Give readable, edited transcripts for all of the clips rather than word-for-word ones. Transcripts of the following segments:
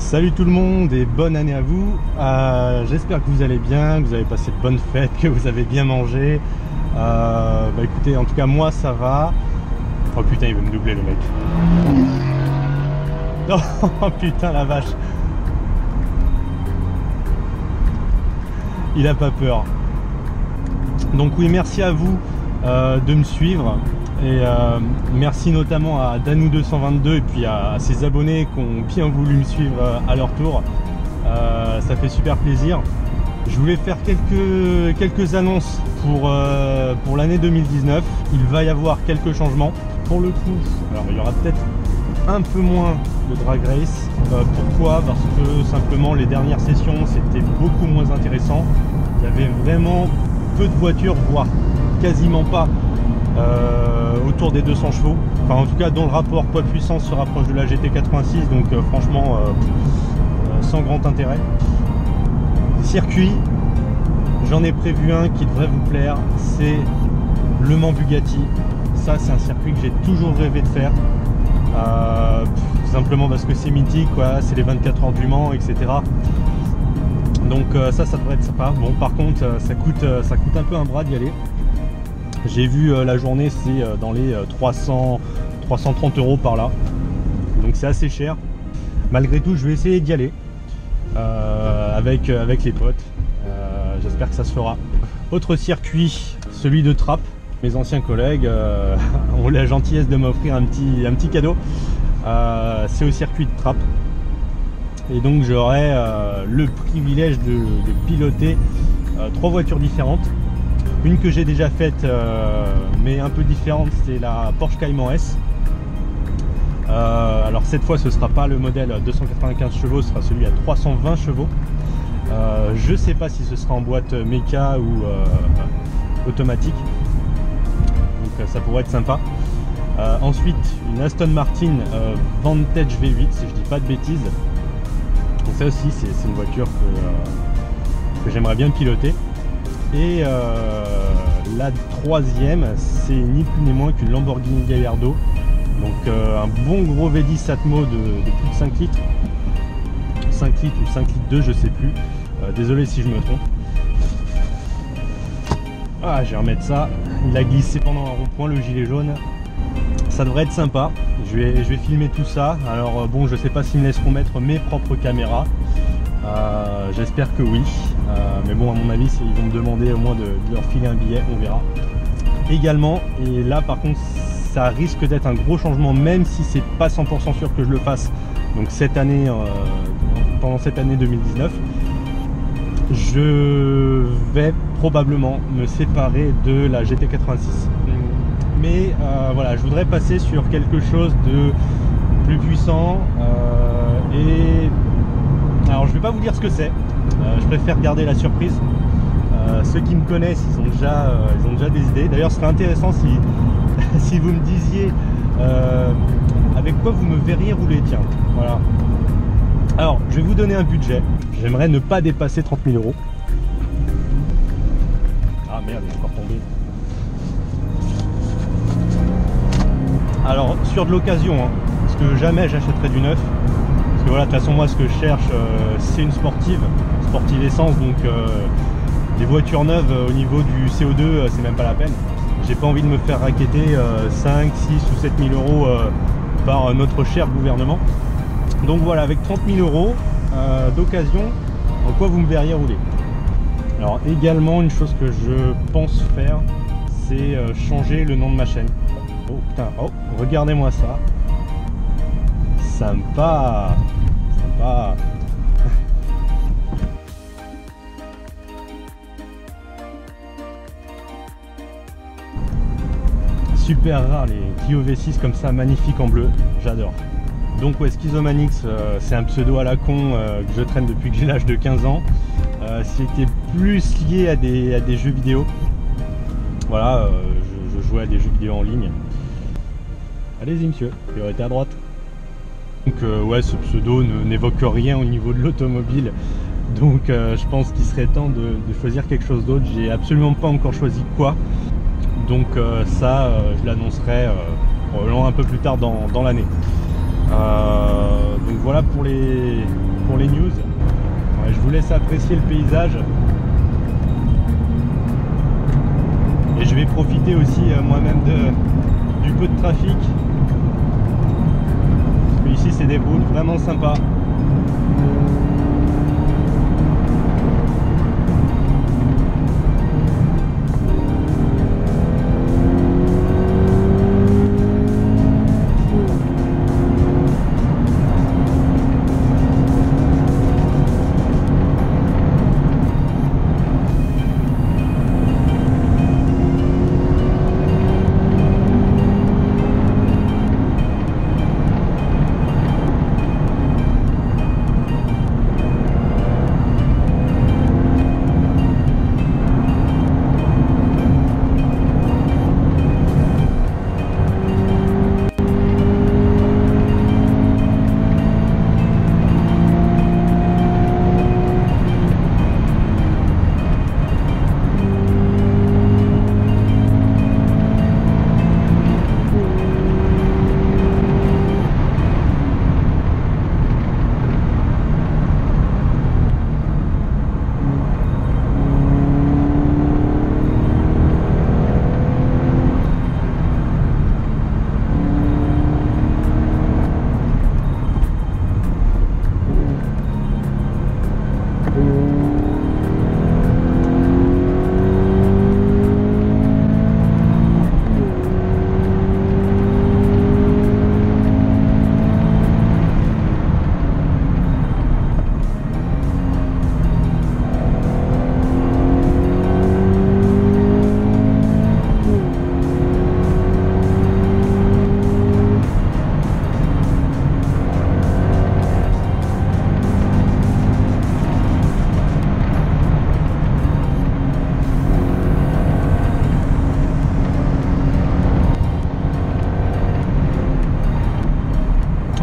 Salut tout le monde et bonne année à vous. J'espère que vous allez bien, que vous avez passé de bonnes fêtes, que vous avez bien mangé. Écoutez, en tout cas moi ça va. Oh putain, il veut me doubler le mec. Oh putain la vache. Il a pas peur. Donc oui, merci à vous de me suivre. Et merci notamment à Danou222 et puis à ses abonnés qui ont bien voulu me suivre à leur tour. Ça fait super plaisir. Je voulais faire quelques annonces pour l'année 2019. Il va y avoir quelques changements. Pour le coup, alors il y aura peut-être un peu moins de drag race. Pourquoi? Parce que simplement les dernières sessions c'était beaucoup moins intéressant. Il y avait vraiment peu de voitures, voire quasiment pas. Autour des 200 chevaux, enfin en tout cas dont le rapport poids-puissance se rapproche de la GT86, donc franchement sans grand intérêt. Circuit, j'en ai prévu un qui devrait vous plaire, c'est Le Mans Bugatti. Ça c'est un circuit que j'ai toujours rêvé de faire, simplement parce que c'est mythique, c'est les 24 heures du Mans, etc. Donc ça devrait être sympa. Bon, par contre ça coûte un peu un bras d'y aller. J'ai vu la journée, c'est dans les 330 € par là, donc c'est assez cher. Malgré tout, je vais essayer d'y aller avec les potes. J'espère que ça se fera. Autre circuit, celui de Trappes. Mes anciens collègues ont la gentillesse de m'offrir un petit cadeau. C'est au circuit de Trappes. Et donc j'aurai le privilège de piloter 3 voitures différentes. Une que j'ai déjà faite mais un peu différente, c'est la Porsche Cayman S. Alors cette fois ce sera pas le modèle 295 chevaux, ce sera celui à 320 chevaux. Je sais pas si ce sera en boîte méca ou automatique, donc ça pourrait être sympa. Ensuite une Aston Martin Vantage V8 si je dis pas de bêtises. Donc ça aussi c'est une voiture que j'aimerais bien piloter. Et la troisième, c'est ni plus ni moins qu'une Lamborghini Gallardo. Donc un bon gros V10 Atmo de plus de 5 litres. 5 litres ou 5 litres 2, je sais plus. Désolé si je me trompe. Ah, je vais remettre ça. Il a glissé pendant un rond-point, le gilet jaune. Ça devrait être sympa. Je vais filmer tout ça. Alors bon, je sais pas s'ils me laisseront mettre mes propres caméras. J'espère que oui, mais bon, à mon avis ils vont me demander au moins de leur filer un billet, on verra. Également, et là par contre ça risque d'être un gros changement, même si c'est pas 100% sûr que je le fasse, donc cette année, pendant cette année 2019, je vais probablement me séparer de la GT86. Mais voilà, je voudrais passer sur quelque chose de plus puissant et alors je vais pas vous dire ce que c'est, je préfère garder la surprise. Ceux qui me connaissent, ils ont déjà des idées. D'ailleurs ce serait intéressant si vous me disiez avec quoi vous me verriez rouler, tiens, voilà. Alors je vais vous donner un budget, j'aimerais ne pas dépasser 30 000 €. Ah merde, il est encore tombé. Alors sur de l'occasion, hein, parce que jamais j'achèterai du neuf. Voilà, de toute façon moi ce que je cherche c'est une sportive essence, donc les voitures neuves au niveau du CO2 c'est même pas la peine. J'ai pas envie de me faire racketter 5, 6 ou 7 000 € par notre cher gouvernement. Donc voilà, avec 30 000 € d'occasion, en quoi vous me verriez rouler. Alors également une chose que je pense faire, c'est changer le nom de ma chaîne. Oh putain, oh regardez-moi ça. Sympa, sympa. Super rare les Clio V6 comme ça, magnifique en bleu, j'adore. Donc ouais, Schizomanix, c'est un pseudo à la con que je traîne depuis que j'ai l'âge de 15 ans. C'était plus lié à des jeux vidéo. Voilà, je jouais à des jeux vidéo en ligne. Allez-y monsieur, priorité à droite. Donc ouais, ce pseudo n'évoque rien au niveau de l'automobile, donc je pense qu'il serait temps de choisir quelque chose d'autre. J'ai absolument pas encore choisi quoi, donc ça je l'annoncerai probablement un peu plus tard dans l'année. Donc voilà pour les pour les news. Ouais, je vous laisse apprécier le paysage. Et je vais profiter aussi moi-même du peu de trafic. Parce que ici c'est des routes vraiment sympas.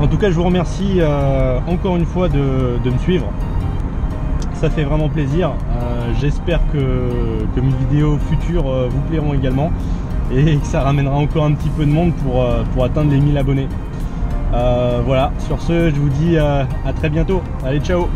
En tout cas, je vous remercie encore une fois de me suivre. Ça fait vraiment plaisir. J'espère que mes vidéos futures vous plairont également et que ça ramènera encore un petit peu de monde pour atteindre les 1000 abonnés. Voilà, sur ce, je vous dis à très bientôt. Allez, ciao!